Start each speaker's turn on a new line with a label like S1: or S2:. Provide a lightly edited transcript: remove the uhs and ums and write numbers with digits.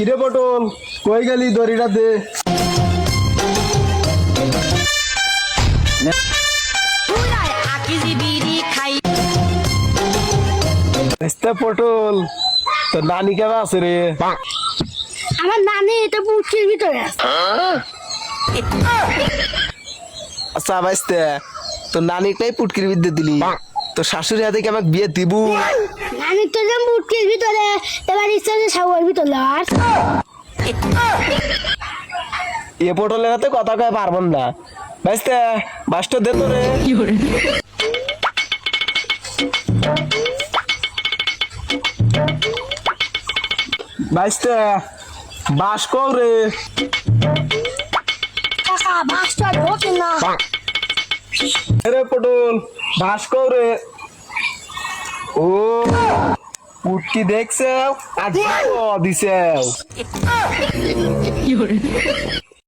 S1: কিরে পটল, কই গেলি? দড়িটা দে। পটল, তোর নানি কেমন আছে রে?
S2: আমার নানি এটা পুটকির ভিতরে আছে।
S1: আচ্ছা বাইস্তে, তোর নানিটাই পুটকির বিদ্যে দিলি, তোর শাশুড়ি হাতে কি আমাকে বিয়ে দিবু?
S2: নানি তো যেমন পুটকির ভিতরে, এবার ইচ্ছা যে সাগুয়ার ভিতরে আর
S1: এ পটলের হাতে কথা কয়ে পারবো না। বাইস্তে বাসটা দে তো রে। বাইস্তে বাস কও রে।
S2: কাকা বাসটা ঢোকে না।
S1: রে পটল, বাস কও রে। ও পুটকি দেখছে, আজ দিছে।